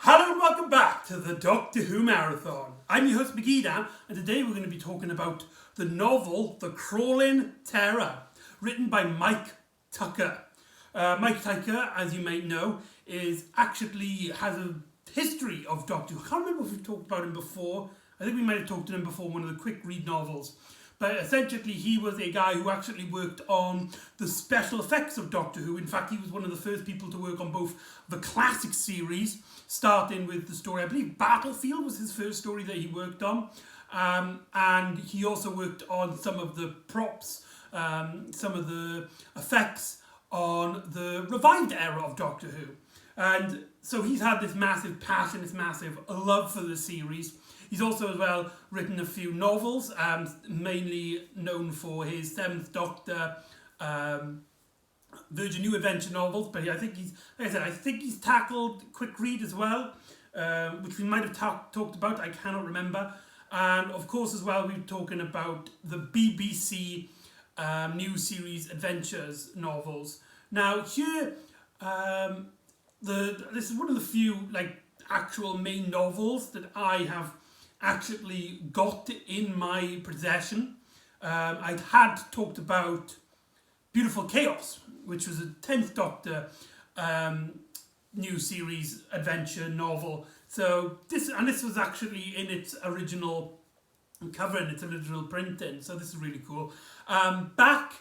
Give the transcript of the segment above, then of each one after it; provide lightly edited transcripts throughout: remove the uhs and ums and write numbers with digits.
Hello and welcome back to the Doctor Who Marathon. I'm your host McEdam, and today we're going to be talking about the novel The Crawling Terror, written by Mike Tucker. Mike Tucker, as you might know, has a history of Doctor Who. I can't remember if we've talked about him before. I think we might have talked to him before in one of the quick read novels. But essentially, he was a guy who actually worked on the special effects of Doctor Who. In fact, he was one of the first people to work on both the classic series, starting with the story, I believe Battlefield was his first story that he worked on. And he also worked on some of the props, some of the effects on the revived era of Doctor Who. And so he's had this massive passion, this massive love for the series. He's also as well written a few novels, mainly known for his Seventh Doctor, Virgin New Adventure novels. But I think he's tackled quick read as well, which we might have talked about. I cannot remember. And of course, as well, we're talking about the BBC new series Adventures novels. Now here, this is one of the few actual main novels that I have actually got in my possession. I had talked about Beautiful Chaos, which was a 10th Doctor new series adventure novel. So this was actually in its original cover, in its original printing. So this is really cool. Back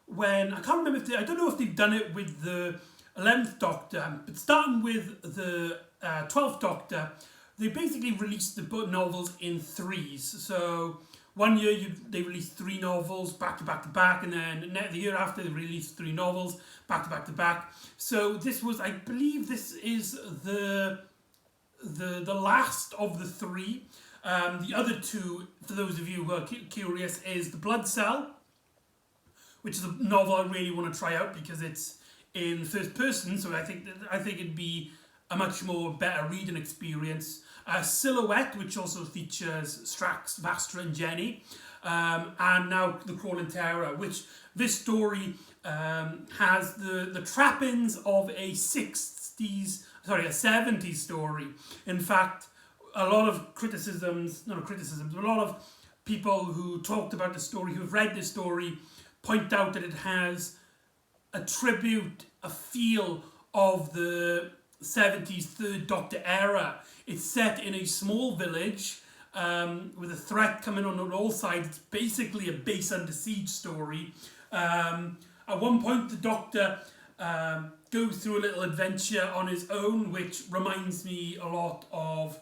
when, I can't remember I don't know if they've done it with the 11th Doctor, but starting with the 12th Doctor, they basically released the novels in threes. So one year they released 3 novels back to back to back, and then the year after they released 3 novels back to back to back. So this was, I believe, this is the last of the 3. The other 2, for those of you who are curious, is The Blood Cell, which is a novel I really want to try out because it's in first person. So I think it'd be a much more better reading experience. Silhouette, which also features Strax, Vastra and Jenny. And now The Crawling Terror, which this story has the trappings of a 70s story. In fact, a lot of a lot of people who talked about the story, who have read this story, point out that it has a feel of the 70s Third Doctor era. It's set in a small village with a threat coming on all sides. It's basically a base under siege story. At one point, the Doctor goes through a little adventure on his own, which reminds me a lot of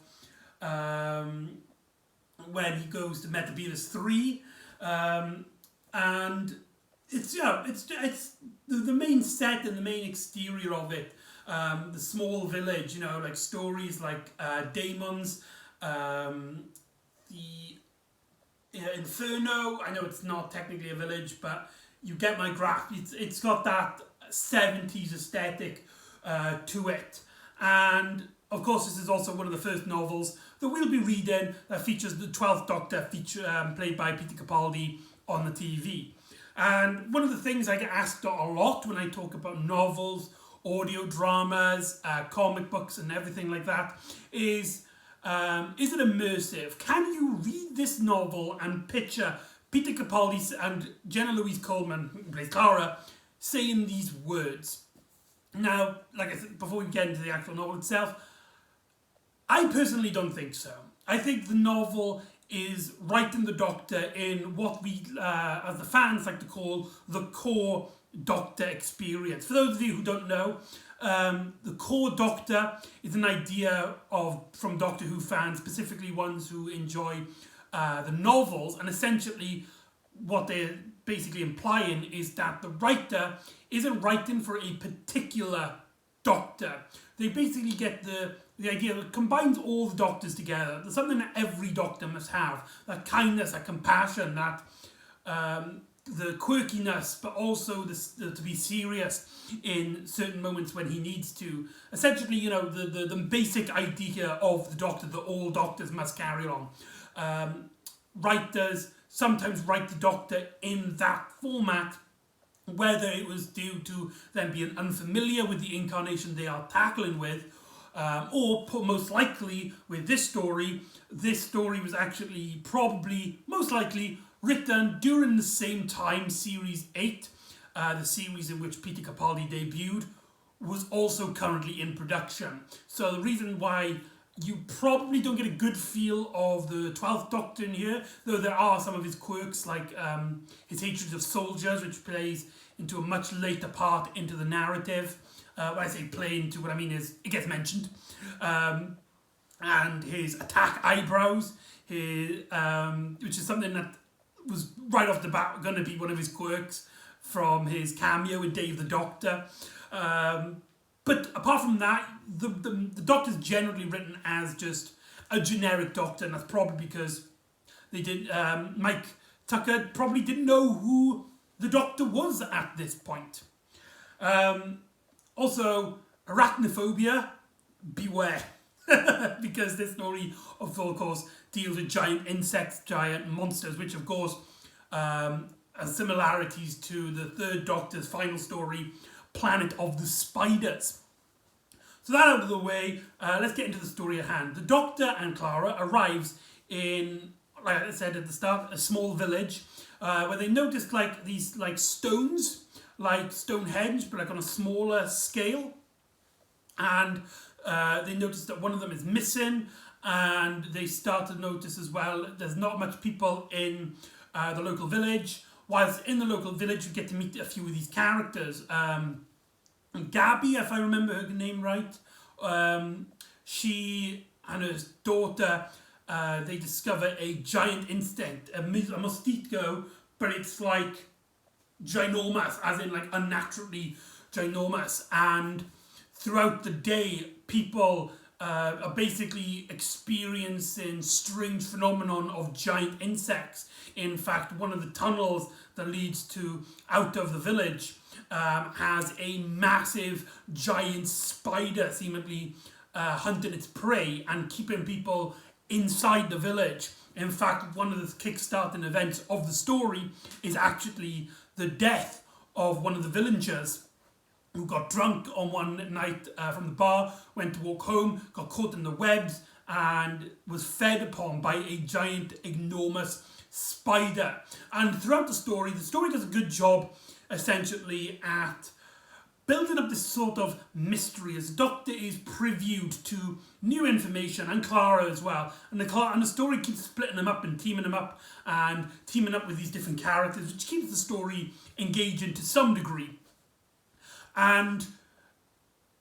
when he goes to Metabolus 3. And it's the main set and the main exterior of it. The small village, like stories like Damon's, the Inferno. I know it's not technically a village, but you get my grasp. It's got that 70s aesthetic to it. And of course, this is also one of the first novels that we'll be reading that features the 12th Doctor, played by Peter Capaldi, on the TV. And one of the things I get asked a lot when I talk about novels, audio dramas, comic books and everything like that is it immersive? Can you read this novel and picture Peter Capaldi and Jenna Louise Coleman, who plays Clara, saying these words? Now, like I said, before we get into the actual novel itself, I personally don't think so. I think the novel is writing the Doctor in what we, as the fans, like to call the core Doctor experience. For those of you who don't know, the core Doctor is an idea from Doctor Who fans, specifically ones who enjoy the novels, and essentially what they're basically implying is that the writer isn't writing for a particular Doctor. They basically get the idea that combines all the Doctors together. There's something that every Doctor must have: that kindness, that compassion, that the quirkiness, but also to be serious in certain moments when he needs to. Essentially, the basic idea of the Doctor that all Doctors must carry on. Writers sometimes write the Doctor in that format, whether it was due to them being unfamiliar with the incarnation they are tackling with, Most likely with this story was actually probably most likely written during the same time Series 8, the series in which Peter Capaldi debuted, was also currently in production. So the reason why you probably don't get a good feel of the 12th Doctor in here, though there are some of his quirks, like his hatred of soldiers, which plays into a much later part into the narrative. When I say play into, what I mean is it gets mentioned. And his attack eyebrows, which is something that was right off the bat going to be one of his quirks from his cameo in Day of the Doctor. But apart from that, the Doctor's generally written as just a generic Doctor, and that's probably because they did. Mike Tucker probably didn't know who the Doctor was at this point. Also, arachnophobia, beware. Because this story, of course, deals with giant insects, giant monsters, which, of course, has similarities to the third Doctor's final story, Planet of the Spiders. So that out of the way, let's get into the story at hand. The Doctor and Clara arrives in, like I said at the start, a small village where they notice these stones, like Stonehenge, but on a smaller scale. And they notice that one of them is missing, and they start to notice as well there's not much people in the local village. Whilst in the local village, you get to meet a few of these characters. Gabby, if I remember her name right, she and her daughter, they discover a giant insect, a mosquito, but it's like ginormous, as in like unnaturally ginormous. And throughout the day, people are basically experiencing strange phenomenon of giant insects. In fact, one of the tunnels that leads out of the village has a massive giant spider seemingly hunting its prey and keeping people inside the village. In fact, one of the kick-starting events of the story is actually the death of one of the villagers who got drunk on one night from the bar, went to walk home, got caught in the webs, and was fed upon by a giant, enormous spider. And throughout the story does a good job, essentially, at building up this sort of mystery as the Doctor is previewed to new information, and Clara as well. And the story keeps splitting them up and teaming them up with these different characters, which keeps the story engaging to some degree. And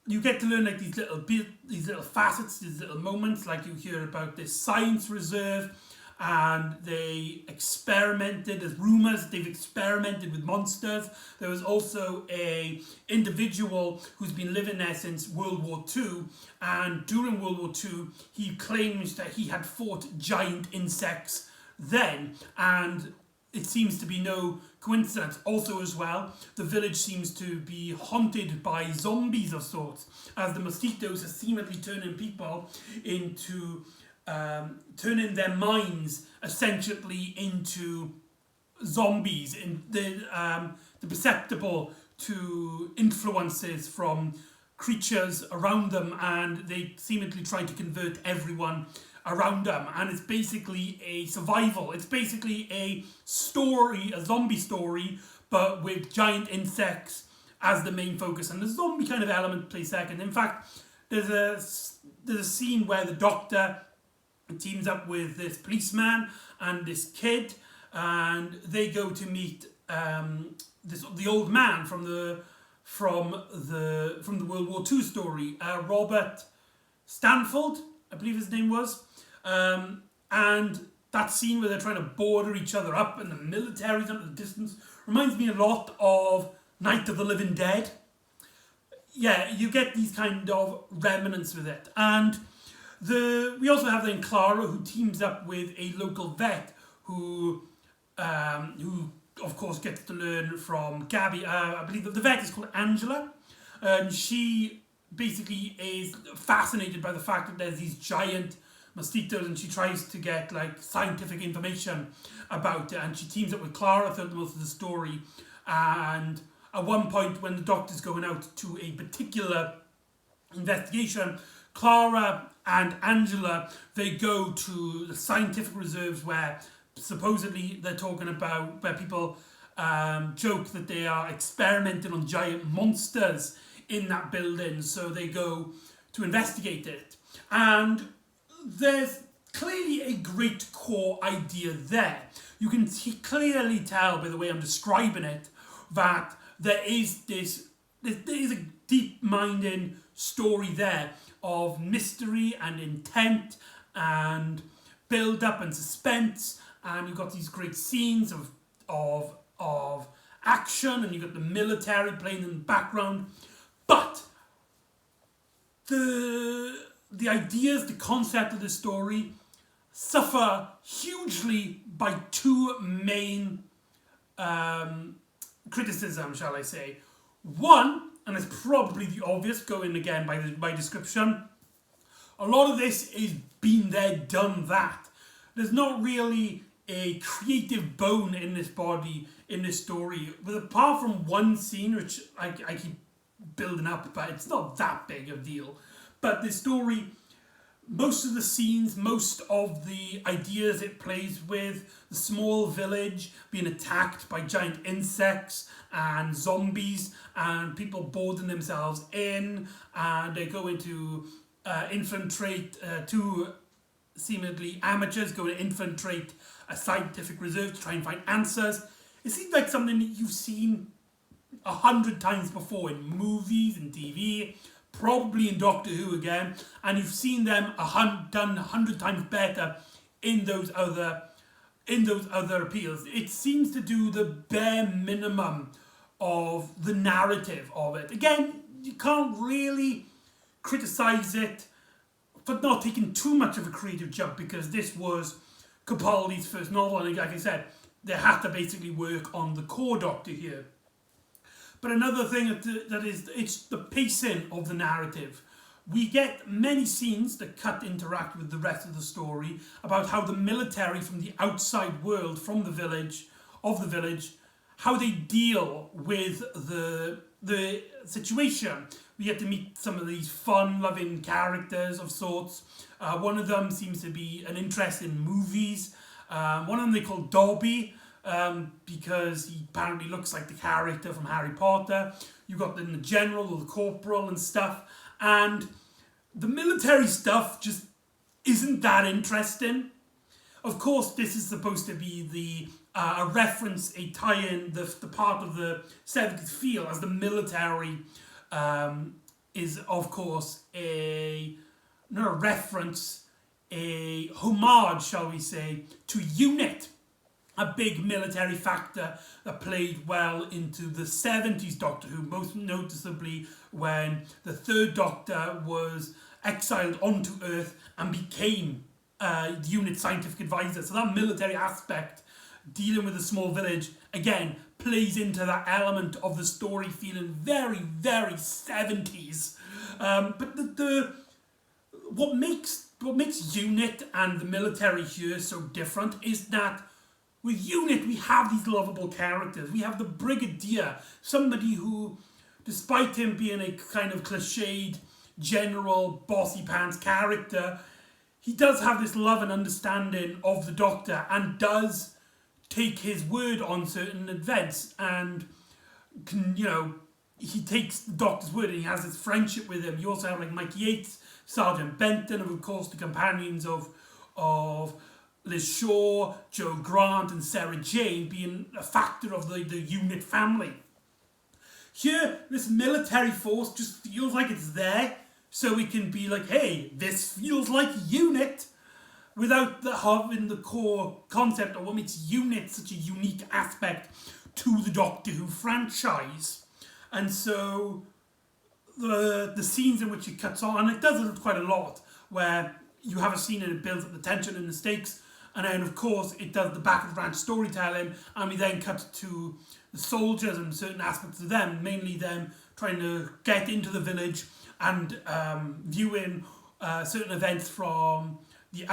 you get to learn these little facets, these little moments, like you hear about this science reserve, and they experimented. There's rumours that they've experimented with monsters. There was also a individual who's been living there since World War II, and during World War II, he claims that he had fought giant insects then, and it seems to be no coincidence. Also as well, the village seems to be haunted by zombies of sorts, as the mosquitoes are seemingly turning people into, turning their minds essentially into zombies. And they're perceptible to influences from creatures around them, and they seemingly try to convert everyone around them. And it's basically a survival. It's basically a story, a zombie story, but with giant insects as the main focus, and the zombie kind of element plays second. In fact, there's a scene where the Doctor teams up with this policeman and this kid, and they go to meet the old man from the World War II story, Robert Stanford, I believe his name was. And that scene where they're trying to border each other up and the military's up at the distance reminds me a lot of Night of the Living Dead. Yeah, you get these kind of remnants with it. And we also have then Clara, who teams up with a local vet who of course gets to learn from Gabby. I believe that the vet is called Angela. And she basically is fascinated by the fact that there's these giant mosquitoes, and she tries to get scientific information about it, and she teams up with Clara throughout most of the story. And at one point, when the Doctor's going out to a particular investigation, Clara and Angela, they go to the scientific reserves where supposedly they're talking about, where people joke that they are experimenting on giant monsters in that building, so they go to investigate it. And there's clearly a great core idea there. You can clearly tell by the way I'm describing it that there is a deep-minded story there of mystery and intent and build-up and suspense, and you've got these great scenes of action, and you've got the military playing in the background. But the ideas, the concept of the story suffer hugely by two main criticisms, shall I say. One, and it's probably the obvious, going again by description, a lot of this is been there, done that. There's not really a creative bone in this body, in this story, but apart from one scene, which I keep building up, but it's not that big of a deal. But this story, most of the scenes, most of the ideas it plays with, the small village being attacked by giant insects and zombies, and people boarding themselves in, and they go into infiltrate, two seemingly amateurs go to infiltrate a scientific reserve to try and find answers. It seems like something that you've seen 100 times before in movies and TV, probably in Doctor Who again, and you've seen them done 100 times better in those other appeals. It seems to do the bare minimum of the narrative of it. Again, you can't really criticize it for not taking too much of a creative jump, because this was Capaldi's first novel, and like I said, they had to basically work on the core Doctor here. But another thing it's the pacing of the narrative. We get many scenes that interact with the rest of the story about how the military from the outside world, from the village, how they deal with the situation. We get to meet some of these fun-loving characters of sorts. One of them seems to be an interest in movies. One of them they call Dobby, because he apparently looks like the character from Harry Potter. You've got the general or the corporal and stuff. And the military stuff just isn't that interesting. Of course, this is supposed to be a reference, a tie-in, the part of the 70s feel, as the military is, of course, not a reference, a homage, shall we say, to Unit, a big military factor that played well into the 70s Doctor Who, most noticeably when the third Doctor was exiled onto Earth and became the Unit scientific advisor. So that military aspect, dealing with a small village, again, plays into that element of the story feeling very, very 70s. But what makes Unit and the military here so different is that with Unit, we have these lovable characters. We have the Brigadier, somebody who, despite him being a kind of cliched, general, bossy pants character, he does have this love and understanding of the Doctor and does take his word on certain events, and he takes the Doctor's word and he has this friendship with him. You also have like Mike Yates, Sergeant Benton, and of course the companions of Liz Shaw, Joe Grant, and Sarah Jane being a factor of the Unit family. Here, this military force just feels like it's there, so we can be like, hey, this feels like Unit, without having the core concept of what makes Unit such a unique aspect to the Doctor Who franchise. And so the scenes in which it cuts on, and it does it quite a lot, where you have a scene and it builds up the tension and the stakes, and then of course it does the back of the branch storytelling, and we then cut to the soldiers and certain aspects of them, mainly them trying to get into the village and viewing certain events from the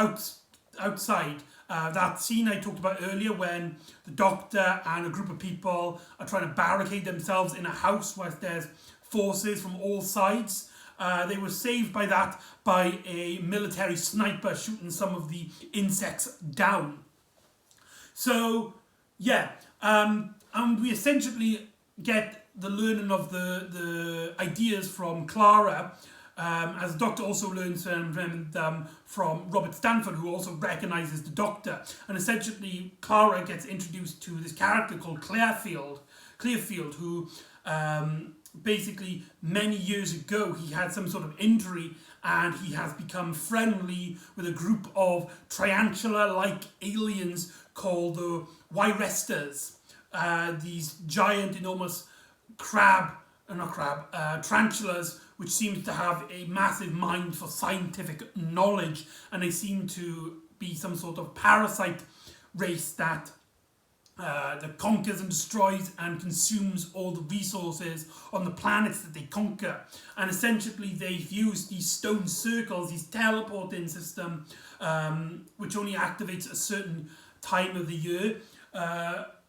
outside. That scene I talked about earlier, when the Doctor and a group of people are trying to barricade themselves in a house whilst there's forces from all sides. They were saved by a military sniper shooting some of the insects down. So, yeah, and we essentially get the learning of the ideas from Clara, as the Doctor also learns from Robert Stanford, who also recognises the Doctor. And essentially, Clara gets introduced to this character called Clearfield, who basically many years ago he had some sort of injury and he has become friendly with a group of tarantula-like aliens called the Wyresters. These giant, enormous tarantulas, which seems to have a massive mind for scientific knowledge, and they seem to be some sort of parasite race that conquers and destroys and consumes all the resources on the planets that they conquer. And essentially they've used these stone circles, these teleporting system, which only activates a certain time of the year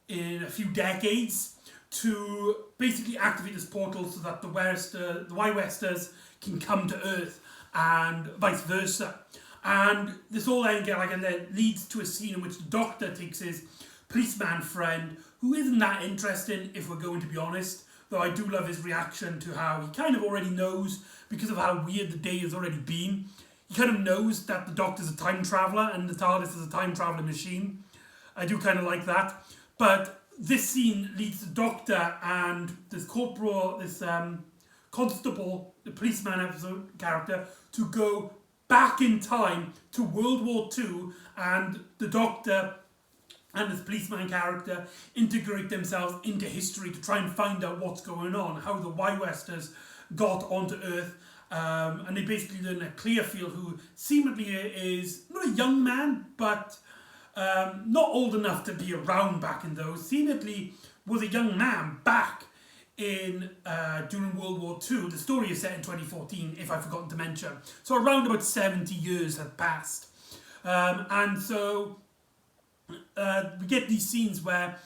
in a few decades, to basically activate this portal so that the Wyresters can come to Earth and vice versa. And this all then leads to a scene in which the Doctor takes his policeman friend, who isn't that interesting if we're going to be honest, though I do love his reaction to how he kind of already knows, because of how weird the day has already been. He kind of knows that the Doctor's a time traveller and the TARDIS is a time travelling machine. I do kind of like that. But this scene leads the Doctor and this constable, the policeman episode character, to go back in time to World War II, and the Doctor and this policeman character integrate themselves into history to try and find out what's going on, how the Wyresters got onto Earth. And they basically learn that Clearfield, who seemingly is not a young man, but not old enough to be around back in those, seemingly was a young man back in during World War II. The story is set in 2014, if I've forgotten to mention. So around about 70 years had passed. And so we get these scenes where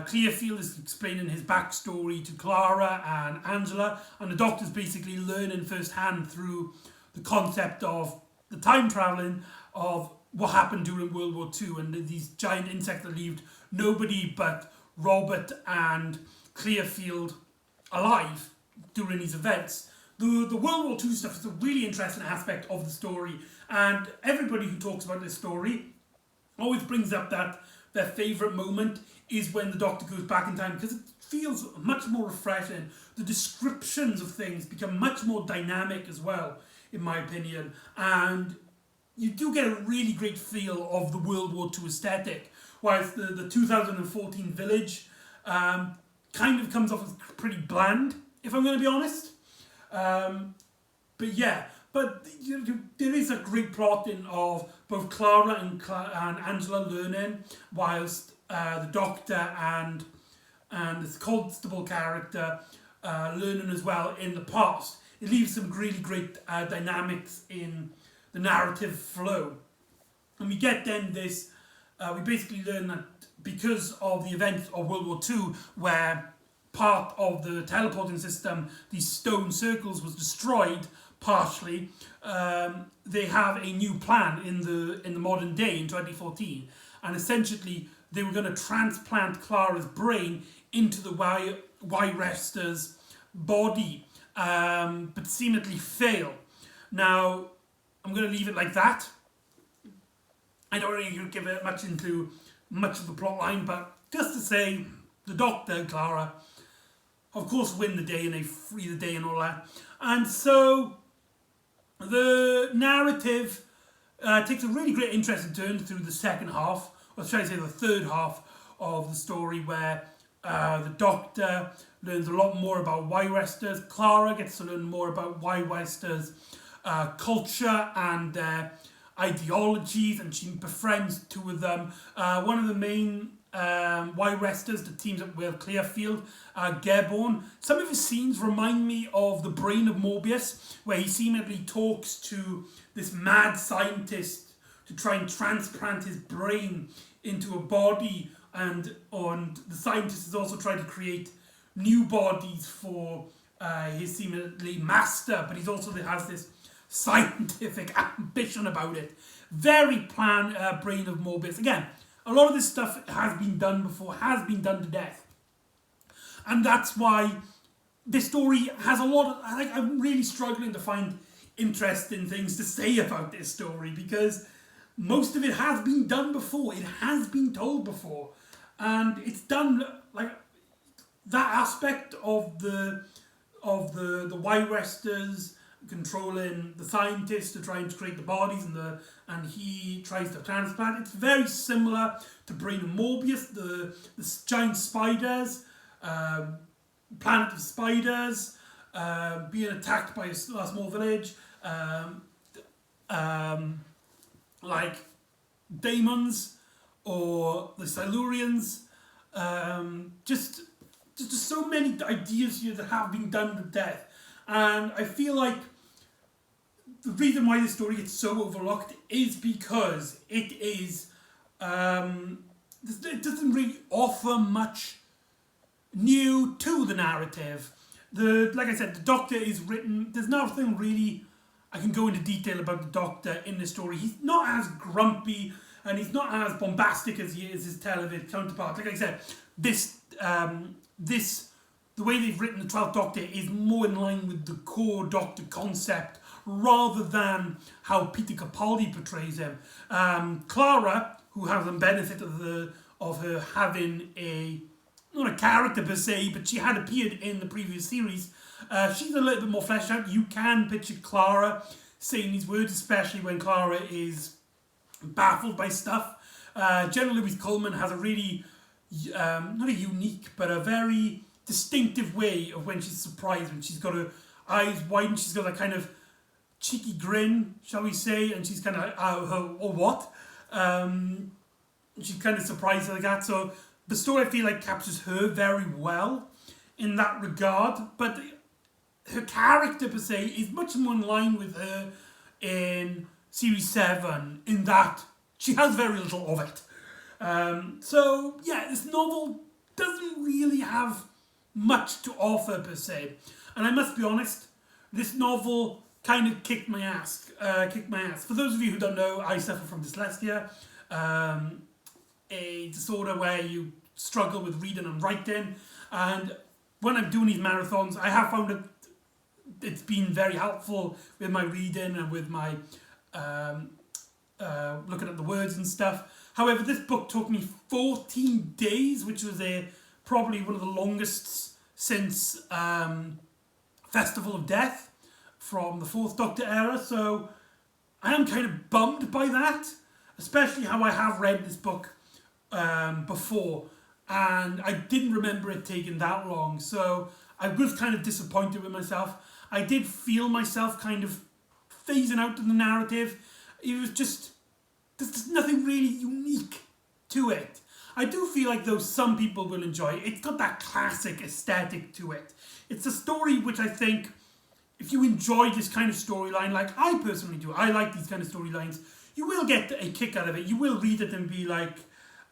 Clearfield is explaining his backstory to Clara and Angela, and the Doctor's basically learning firsthand through the concept of the time travelling of what happened during World War II, and these giant insects that left nobody but Robert and Clearfield alive during these events. The World War II stuff is a really interesting aspect of the story, and everybody who talks about this story always brings up that their favourite moment is when the Doctor goes back in time, because it feels much more refreshing. The descriptions of things become much more dynamic as well, in my opinion, and you do get a really great feel of the World War II aesthetic, whilst the 2014 Village kind of comes off as pretty bland, if I'm going to be honest. But yeah, there is a great plotting of both Clara and Angela learning, whilst the Doctor and this constable character learning as well in the past. It leaves some really great dynamics in the narrative flow. And we get then this, we basically learn that because of the events of World War II, where part of the teleporting system, these stone circles, was destroyed partially, they have a new plan in the modern day in 2014, and essentially they were going to transplant Clara's brain into the Wyresters' body, but seemingly fail. Now, I'm going to leave it like that. I don't really give it much into much of the plot line, but just to say, the Doctor and Clara, of course, win the day and they free the day and all that. And so the narrative takes a really great interesting turn through the second half, or should I say the third half of the story, where the Doctor learns a lot more about Wyresters. Clara gets to learn more about Wyresters' culture and their ideologies, and she befriends two of them. One of the main Wyresters that teams up with Clearfield, Gerborn. Some of his scenes remind me of The Brain of Morbius, where he seemingly talks to this mad scientist to try and transplant his brain into a body, and the scientist is also trying to create new bodies for his seemingly master, but he's also has this scientific ambition about it. Very brain of Morbius. Again, a lot of this stuff has been done before, has been done to death. And that's why this story has a lot of, I'm really struggling to find interesting things to say about this story, because most of it has been done before. It has been told before. And it's done, like, that aspect of the Y-Westers controlling the scientists to try and create the bodies, and he tries to transplant. It's very similar to Brain of Morbius, the giant spiders, planet of spiders, being attacked by a small village, like demons or the Silurians. Just so many ideas here that have been done to death, and I feel like the reason why this story gets so overlooked is because it doesn't really offer much new to the narrative. Like I said, the Doctor is written. There's nothing really I can go into detail about the Doctor in the story. He's not as grumpy and he's not as bombastic as he is his television counterpart. Like I said, the way they've written the 12th Doctor is more in line with the core Doctor concept rather than how Peter Capaldi portrays him. Clara, who has the benefit of her having not a character per se, but she had appeared in the previous series. She's a little bit more fleshed out. You can picture Clara saying these words, especially when Clara is baffled by stuff. General Louise Coleman has a really, not a unique, but a very distinctive way of when she's surprised, when she's got her eyes wide and she's got that kind of cheeky grin, shall we say, and she's kind of, or what? She's kind of surprised like that. So the story, I feel like, captures her very well in that regard, but her character per se is much more in line with her in Series 7 in that she has very little of it. So yeah, this novel doesn't really have much to offer per se, and I must be honest, this novel kind of kicked my ass. For those of you who don't know, I suffer from dyslexia, a disorder where you struggle with reading and writing, and when I'm doing these marathons, I have found that it's been very helpful with my reading and with my looking at the words and stuff. However, this book took me 14 days, which was probably one of the longest since Festival of Death from the 4th Doctor era, so I am kind of bummed by that, especially how I have read this book before, and I didn't remember it taking that long, so I was kind of disappointed with myself. I did feel myself kind of phasing out of the narrative. It was just, there's nothing really unique to it. I do feel like, though, some people will enjoy it. It's got that classic aesthetic to it. It's a story which I think, if you enjoy this kind of storyline, like I personally do, I like these kind of storylines, you will get a kick out of it. You will read it and be like,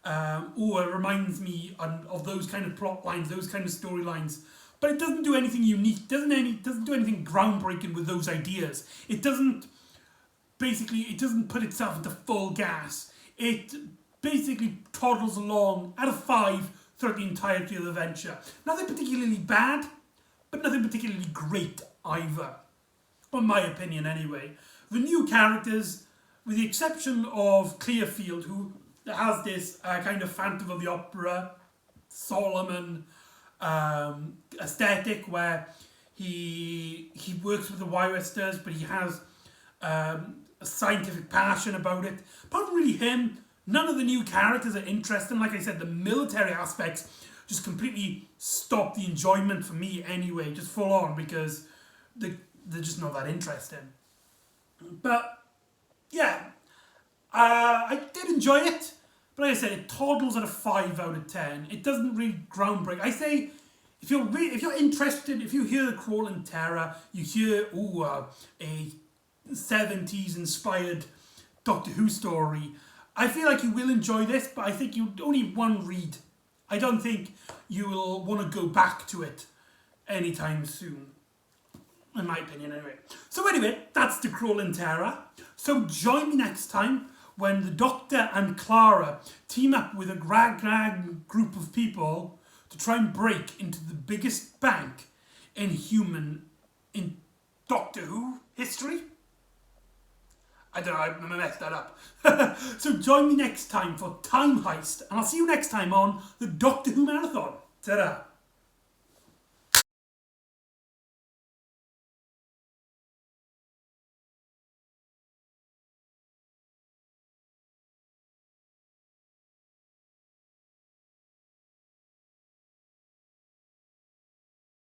oh, it reminds me of those kind of plot lines, those kind of storylines. But it doesn't do anything unique, doesn't do anything groundbreaking with those ideas. It doesn't put itself into full gas. It basically toddles along at a 5 throughout the entirety of the adventure. Nothing particularly bad, but nothing particularly great either. In my opinion, anyway. The new characters, with the exception of Clearfield, who has this kind of Phantom of the Opera, Solomon aesthetic, where he works with the Y-Westers, but he has a scientific passion about it. Apart from really him, none of the new characters are interesting. Like I said, the military aspects just completely stop the enjoyment for me anyway, just full on, because they're just not that interesting. But yeah, I did enjoy it, but like I said, it toddles at a 5 out of 10. It doesn't really groundbreak. I say, if you're interested, if you hear the Crawling Terror, you hear a 70s inspired Doctor Who story, I feel like you will enjoy this, but I think you only one read. I don't think you will want to go back to it anytime soon. in my opinion anyway. So anyway, that's the Cruel and Terror. So join me next time when the Doctor and Clara team up with a grag group of people to try and break into the biggest bank in Doctor Who history. I don't know, I messed that up. So join me next time for Time Heist, and I'll see you next time on the Doctor Who Marathon. Ta-da!